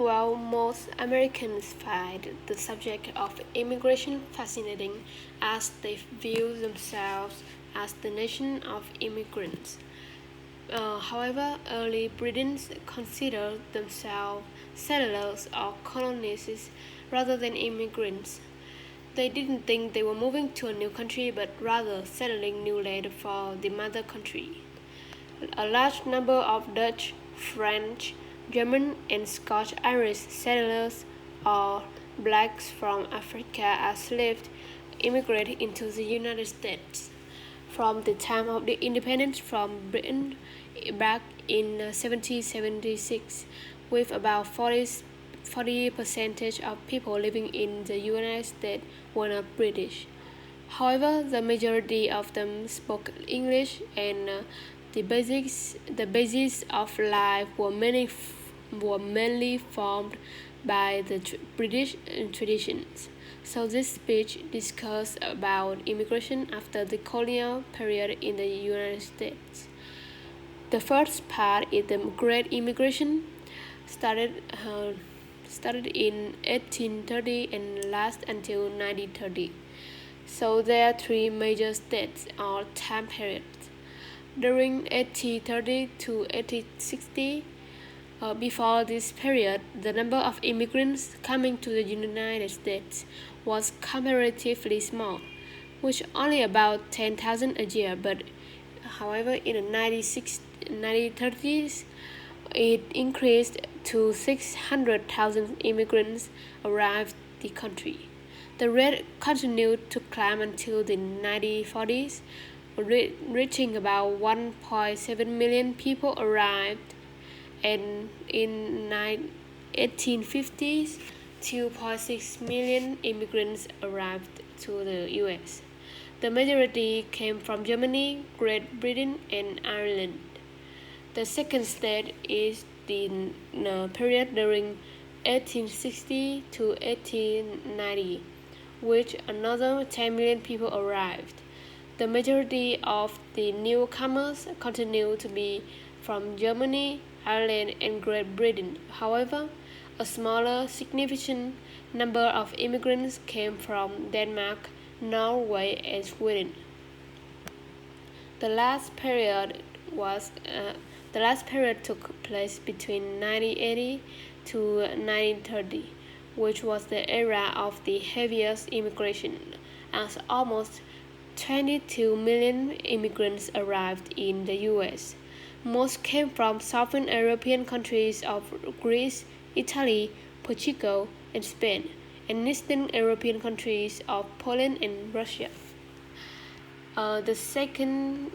While most Americans find the subject of immigration fascinating as they view themselves as the nation of immigrants, however, early Britons considered themselves settlers or colonists rather than immigrants. They didn't think they were moving to a new country but rather settling new land for the mother country. A large number of Dutch, French, German, and Scotch-Irish settlers or blacks from Africa as slaves immigrated into the United States. From the time of the independence from Britain back in 1776, with about 40% of people living in the United States were not British. However, the majority of them spoke English, and the basis of life were mainly formed by the British traditions. So this speech discussed about immigration after the colonial period in the United States. The first part is the Great Immigration, started in 1830 and lasted until 1930. So there are three major states or time periods. During 1830 to 1860, before this period, the number of immigrants coming to the United States was comparatively small, which only about 10,000 a year. But however, in the 1930s, it increased to 600,000 immigrants arrived the country. The rate continued to climb until the 1940s, reaching about 1.7 million people arrived, and in 1850s, 2.6 million immigrants arrived to the U.S. The majority came from Germany, Great Britain, and Ireland. The second state is the period during 1860 to 1890, which another 10 million people arrived. The majority of the newcomers continue to be from Germany, Ireland, and Great Britain. However, a smaller significant number of immigrants came from Denmark, Norway, and Sweden. The last period took place between 1980 to 1930, which was the era of the heaviest immigration, as almost 22 million immigrants arrived in the U.S. Most came from Southern European countries of Greece, Italy, Portugal, and Spain, and Eastern European countries of Poland and Russia. The second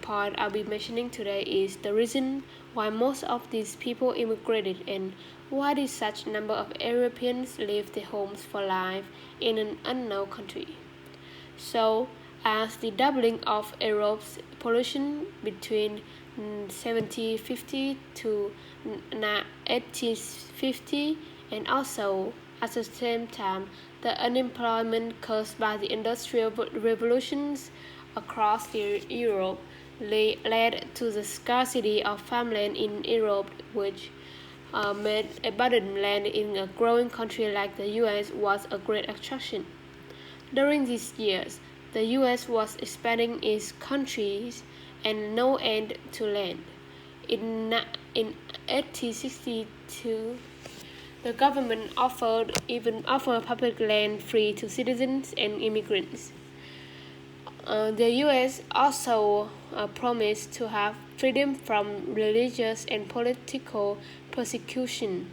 part I'll be mentioning today is the reason why most of these people immigrated and why did such number of Europeans leave their homes for life in an unknown country. So, as the doubling of Europe's population between 1750 to 1850, and also at the same time the unemployment caused by the industrial revolutions across Europe led to the scarcity of farmland in Europe, which made abundant land in a growing country like the U.S. was a great attraction. During these years, the U.S. was expanding its countries and no end to land. In 1862, the government offered public land free to citizens and immigrants. The U.S. also promised to have freedom from religious and political persecution,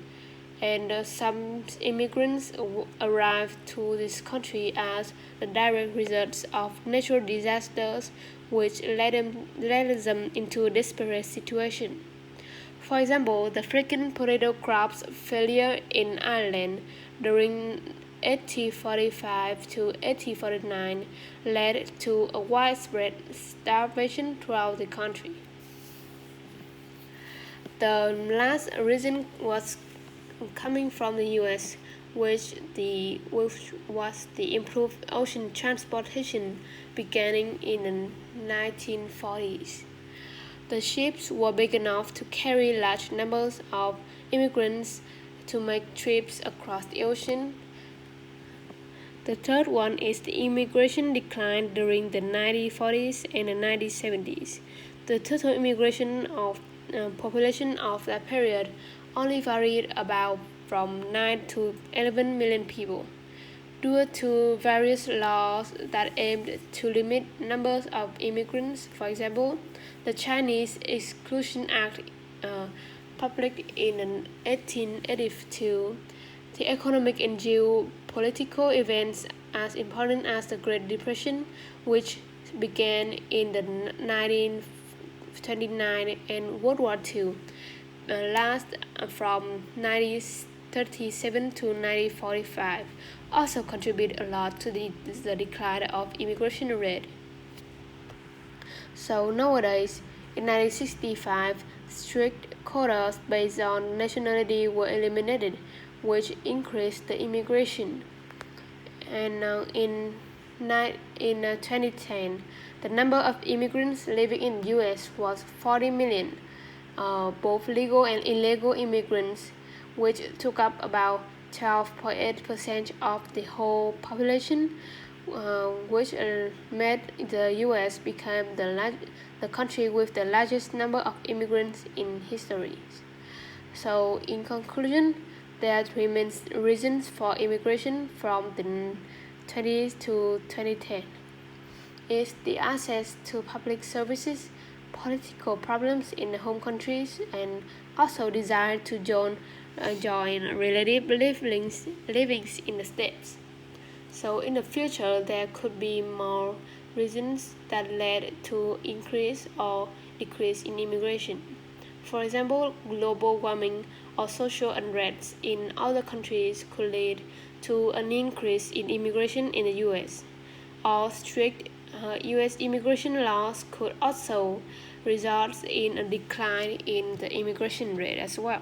and some immigrants arrived to this country as the direct results of natural disasters, which led them into a desperate situation. For example, the frequent potato crops failure in Ireland during 1845 to 1849 led to a widespread starvation throughout the country. The last reason was coming from the U.S., which was the improved ocean transportation beginning in the 1940s. The ships were big enough to carry large numbers of immigrants to make trips across the ocean. The third one is the immigration decline during the 1940s and the 1970s. The total immigration of population of that period only varied about from 9 to 11 million people. Due to various laws that aimed to limit numbers of immigrants, for example, the Chinese Exclusion Act, published in 1882, the economic and geopolitical events as important as the Great Depression, which began in the 1929, and World War II, last from 1937 to 1945, also contribute a lot to the decline of immigration rate. So nowadays, in 1965, strict quotas based on nationality were eliminated, which increased the immigration. And now in 2010, the number of immigrants living in the U.S. was 40 million, both legal and illegal immigrants, which took up about 12.8% of the whole population, which made the U.S. become the country with the largest number of immigrants in history. So, in conclusion, there remains reasons for immigration from the 20s to 2010. It's the access to public services, political problems in the home countries, and also desire to join relative livings in the States. So in the future, there could be more reasons that led to increase or decrease in immigration. For example, global warming or social unrest in other countries could lead to an increase in immigration in the U.S. Or strict U.S. immigration laws could also result in a decline in the immigration rate as well.